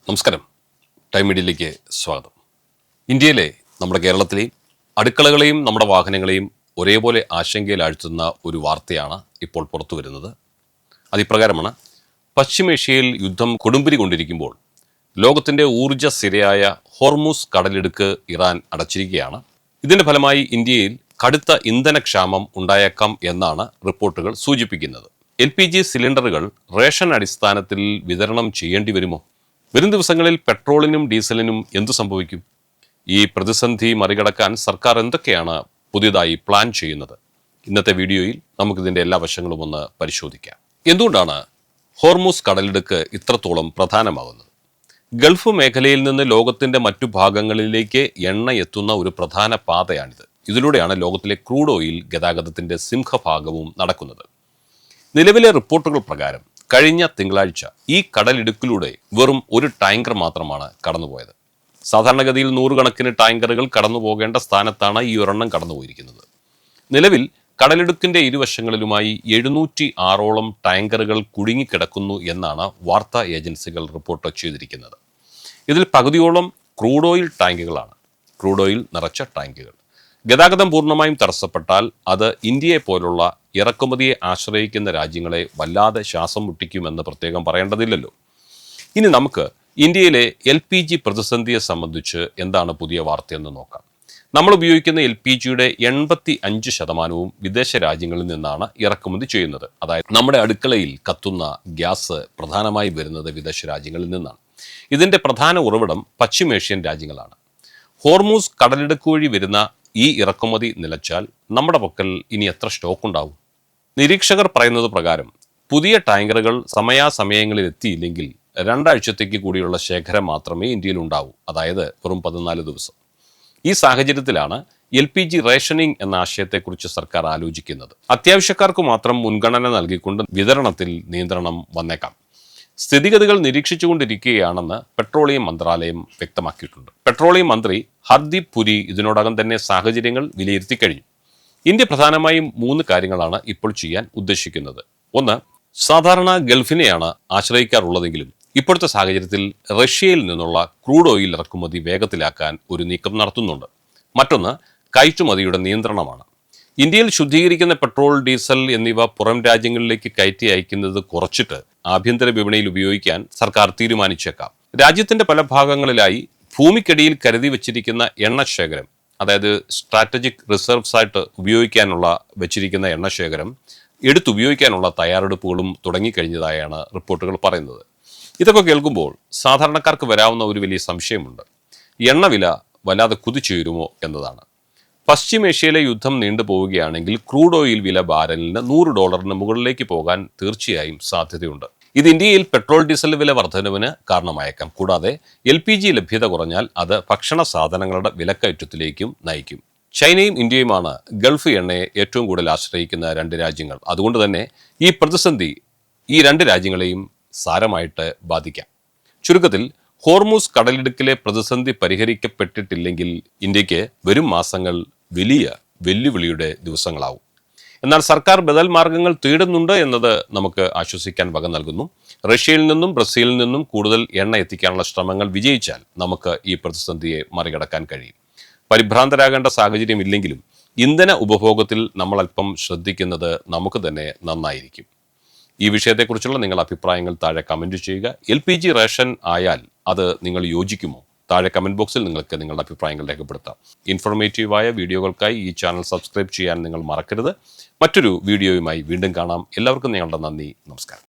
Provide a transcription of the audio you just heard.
നമസ്കാരം. ടൈം മീഡിയയിലേക്ക് സ്വാഗതം. ഇന്ത്യയിലെ നമ്മുടെ കേരളത്തിലെയും അടുക്കളകളെയും നമ്മുടെ വാഹനങ്ങളെയും ഒരേപോലെ ആശങ്കയിലാഴ്ത്തുന്ന ഒരു വാർത്തയാണ് ഇപ്പോൾ പുറത്തു വരുന്നത്. അതിപ്രകാരമാണ്, പശ്ചിമേഷ്യയിൽ യുദ്ധം കൊടുമ്പിരി കൊണ്ടിരിക്കുമ്പോൾ ലോകത്തിൻ്റെ ഊർജ്ജ സിരയായ ഹോർമൂസ് കടലിടുക്ക് ഇറാൻ അടച്ചിരിക്കുകയാണ്. ഇതിൻ്റെ ഫലമായി ഇന്ത്യയിൽ കടുത്ത ഇന്ധനക്ഷാമം ഉണ്ടായേക്കാം എന്നാണ് റിപ്പോർട്ടുകൾ സൂചിപ്പിക്കുന്നത്. LPG സിലിണ്ടറുകൾ റേഷൻ അടിസ്ഥാനത്തിൽ വിതരണം ചെയ്യേണ്ടി വരുമോ? വരും ദിവസങ്ങളിൽ പെട്രോളിനും ഡീസലിനും എന്തു സംഭവിക്കും? ഈ പ്രതിസന്ധി മറികടക്കാൻ സർക്കാർ എന്തൊക്കെയാണ് പുതിയതായി പ്ലാൻ ചെയ്യുന്നത്? ഇന്നത്തെ വീഡിയോയിൽ നമുക്കിതിൻ്റെ എല്ലാ വശങ്ങളും ഒന്ന് പരിശോധിക്കാം. എന്തുകൊണ്ടാണ് ഹോർമൂസ് കടലിടുക്ക് ഇത്രത്തോളം പ്രധാനമാകുന്നത്? ഗൾഫ് മേഖലയിൽ നിന്ന് ലോകത്തിൻ്റെ മറ്റു ഭാഗങ്ങളിലേക്ക് എണ്ണ എത്തുന്ന ഒരു പ്രധാന പാതയാണിത്. ഇതിലൂടെയാണ് ലോകത്തിലെ ക്രൂഡ് ഓയിൽ ഗതാഗതത്തിൻ്റെ സിംഹഭാഗവും നടക്കുന്നത്. നിലവിലെ റിപ്പോർട്ടുകൾ പ്രകാരം കഴിഞ്ഞ തിങ്കളാഴ്ച ഈ കടലിടുക്കിലൂടെ വെറും ഒരു ടാങ്കർ മാത്രമാണ് കടന്നുപോയത്. സാധാരണഗതിയിൽ നൂറുകണക്കിന് ടാങ്കറുകൾ കടന്നു പോകേണ്ട സ്ഥാനത്താണ് ഈ ഒരെണ്ണം കടന്നുപോയിരിക്കുന്നത്. നിലവിൽ കടലിടുക്കിന്റെ ഇരുവശങ്ങളിലുമായി 706ഓളം ടാങ്കറുകൾ കുടുങ്ങിക്കിടക്കുന്നു എന്നാണ് വാർത്താ ഏജൻസികൾ റിപ്പോർട്ട് ചെയ്തിരിക്കുന്നത്. ഇതിൽ പകുതിയോളം ക്രൂഡ് ഓയിൽ ടാങ്കുകളാണ്. ക്രൂഡ് ഓയിൽ നിറച്ച ടാങ്കുകൾ. ഗതാഗതം പൂർണ്ണമായും തടസ്സപ്പെട്ടാൽ അത് ഇന്ത്യയെ പോലുള്ള ഇറക്കുമതിയെ ആശ്രയിക്കുന്ന രാജ്യങ്ങളെ വല്ലാതെ ശ്വാസം മുട്ടിക്കുമെന്ന് പ്രത്യേകം പറയേണ്ടതില്ലല്ലോ. ഇനി നമുക്ക് ഇന്ത്യയിലെ LPG പ്രതിസന്ധിയെ സംബന്ധിച്ച് എന്താണ് പുതിയ വാർത്തയെന്ന് നോക്കാം. നമ്മൾ ഉപയോഗിക്കുന്ന LPGയുടെ 85% വിദേശ രാജ്യങ്ങളിൽ നിന്നാണ് ഇറക്കുമതി ചെയ്യുന്നത്. അതായത് നമ്മുടെ അടുക്കളയിൽ കത്തുന്ന ഗ്യാസ് പ്രധാനമായി വരുന്നത് വിദേശ രാജ്യങ്ങളിൽ നിന്നാണ്. ഇതിൻ്റെ പ്രധാന ഉറവിടം പശ്ചിമേഷ്യൻ രാജ്യങ്ങളാണ്. ഹോർമൂസ് കടലിടുക്ക് വഴി വരുന്ന ഈ ഇറക്കുമതി നിലച്ചാൽ നമ്മുടെ പക്കൽ ഇനി എത്ര സ്റ്റോക്ക് ഉണ്ടാവും? നിരീക്ഷകർ പറയുന്നത് പ്രകാരം പുതിയ ടാങ്കറുകൾ സമയാസമയങ്ങളിൽ എത്തിയില്ലെങ്കിൽ 2 ആഴ്ചത്തേക്ക് കൂടിയുള്ള ശേഖരം മാത്രമേ ഇന്ത്യയിൽ ഉണ്ടാവൂ. അതായത് വെറും 14 ദിവസം. ഈ സാഹചര്യത്തിലാണ് LPG റേഷനിങ് എന്ന ആശയത്തെക്കുറിച്ച് സർക്കാർ ആലോചിക്കുന്നത്. അത്യാവശ്യക്കാർക്ക് മാത്രം മുൻഗണന നൽകിക്കൊണ്ട് വിതരണത്തിൽ നിയന്ത്രണം വന്നേക്കാം. സ്ഥിതിഗതികൾ നിരീക്ഷിച്ചുകൊണ്ടിരിക്കുകയാണെന്ന് പെട്രോളിയം മന്ത്രാലയം വ്യക്തമാക്കിയിട്ടുണ്ട്. പെട്രോളിയം മന്ത്രി ഹർദീപ് പുരി ഇതിനോടകം തന്നെ സാഹചര്യങ്ങൾ വിലയിരുത്തി കഴിഞ്ഞു. ഇന്ത്യ പ്രധാനമായും 3 കാര്യങ്ങളാണ് ഇപ്പോൾ ചെയ്യാൻ ഉദ്ദേശിക്കുന്നത്. ഒന്ന്, സാധാരണ ഗൾഫിനെയാണ് ആശ്രയിക്കാറുള്ളതെങ്കിലും ഇപ്പോഴത്തെ സാഹചര്യത്തിൽ റഷ്യയിൽ നിന്നുള്ള ക്രൂഡ് ഓയിൽ ഇറക്കുമതി വേഗത്തിലാക്കാൻ ഒരു നീക്കം നടത്തുന്നുണ്ട്. മറ്റൊന്ന്, കയറ്റുമതിയുടെ നിയന്ത്രണമാണ്. ഇന്ത്യയിൽ ശുദ്ധീകരിക്കുന്ന പെട്രോൾ, ഡീസൽ എന്നിവ പുറം രാജ്യങ്ങളിലേക്ക് കയറ്റി അയക്കുന്നത് കുറച്ചിട്ട് ആഭ്യന്തര വിപണിയിൽ ഉപയോഗിക്കാൻ സർക്കാർ തീരുമാനിച്ചേക്കാം. രാജ്യത്തിന്റെ പല ഭാഗങ്ങളിലായി ഭൂമിക്കടിയിൽ കരുതി വച്ചിരിക്കുന്ന എണ്ണശേഖരം, അതായത് സ്ട്രാറ്റജിക് റിസർവ്സ് ആയിട്ട് ഉപയോഗിക്കാനുള്ള വെച്ചിരിക്കുന്ന എണ്ണശേഖരം എടുത്തുപയോഗിക്കാനുള്ള തയ്യാറെടുപ്പുകളും തുടങ്ങിക്കഴിഞ്ഞതായാണ് റിപ്പോർട്ടുകൾ പറയുന്നത്. ഇതൊക്കെ കേൾക്കുമ്പോൾ സാധാരണക്കാർക്ക് വരാവുന്ന ഒരു വലിയ സംശയമുണ്ട്. എണ്ണവില വല്ലാതെ കുതിച്ചുയരുമോ എന്നതാണ്. പശ്ചിമേഷ്യയിലെ യുദ്ധം നീണ്ടുപോവുകയാണെങ്കിൽ ക്രൂഡ് ഓയിൽ വില ബാരലിന് $100 മുകളിലേക്ക് പോകാൻ തീർച്ചയായും സാധ്യതയുണ്ട്. ഇത് ഇന്ത്യയിൽ പെട്രോൾ, ഡീസൽ വില വർധനവിന് കാരണമായേക്കാം. കൂടാതെ LPG ലഭ്യത കുറഞ്ഞാൽ അത് ഭക്ഷണ സാധനങ്ങളുടെ വിലക്കയറ്റത്തിലേക്കും നയിക്കും. ചൈനയും ഇന്ത്യയുമാണ് ഗൾഫ് എണ്ണയെ ഏറ്റവും കൂടുതൽ ആശ്രയിക്കുന്ന 2 രാജ്യങ്ങൾ. അതുകൊണ്ട് തന്നെ ഈ പ്രതിസന്ധി ഈ 2 രാജ്യങ്ങളെയും സാരമായിട്ട് ബാധിക്കാം. ചുരുക്കത്തിൽ, ഹോർമൂസ് കടലിടുക്കിലെ പ്രതിസന്ധി പരിഹരിക്കപ്പെട്ടിട്ടില്ലെങ്കിൽ ഇന്ത്യക്ക് വരും മാസങ്ങൾ വലിയ വെല്ലുവിളിയുടെ ദിവസങ്ങളാവും. എന്നാൽ സർക്കാർ ബദൽ മാർഗങ്ങൾ തേടുന്നുണ്ട് എന്നത് നമുക്ക് ആശ്വസിക്കാൻ വക നൽകുന്നു. റഷ്യയിൽ നിന്നും ബ്രസീലിൽ നിന്നും കൂടുതൽ എണ്ണ എത്തിക്കാനുള്ള ശ്രമങ്ങൾ വിജയിച്ചാൽ നമുക്ക് ഈ പ്രതിസന്ധിയെ മറികടക്കാൻ കഴിയും. പരിഭ്രാന്തരാകേണ്ട സാഹചര്യം ഇല്ലെങ്കിലും ഇന്ധന ഉപഭോഗത്തിൽ നമ്മൾ അല്പം ശ്രദ്ധിക്കുന്നത് നമുക്ക് തന്നെ നന്നായിരിക്കും. ഈ വിഷയത്തെക്കുറിച്ചുള്ള നിങ്ങളുടെ അഭിപ്രായങ്ങൾ താഴെ കമൻറ്റ് ചെയ്യുക. LPG റേഷൻ ആയാൽ അത് നിങ്ങൾ യോജിക്കുമോ? താഴെ കമൻറ്റ് ബോക്സിൽ നിങ്ങൾക്ക് നിങ്ങളുടെ അഭിപ്രായങ്ങൾ രേഖപ്പെടുത്താം. ഇൻഫോർമേറ്റീവായ വീഡിയോകൾക്കായി ഈ ചാനൽ സബ്സ്ക്രൈബ് ചെയ്യാൻ നിങ്ങൾ മറക്കരുത്. മറ്റൊരു വീഡിയോയുമായി വീണ്ടും കാണാം. എല്ലാവർക്കും ഞങ്ങളുടെ നന്ദി. നമസ്കാരം.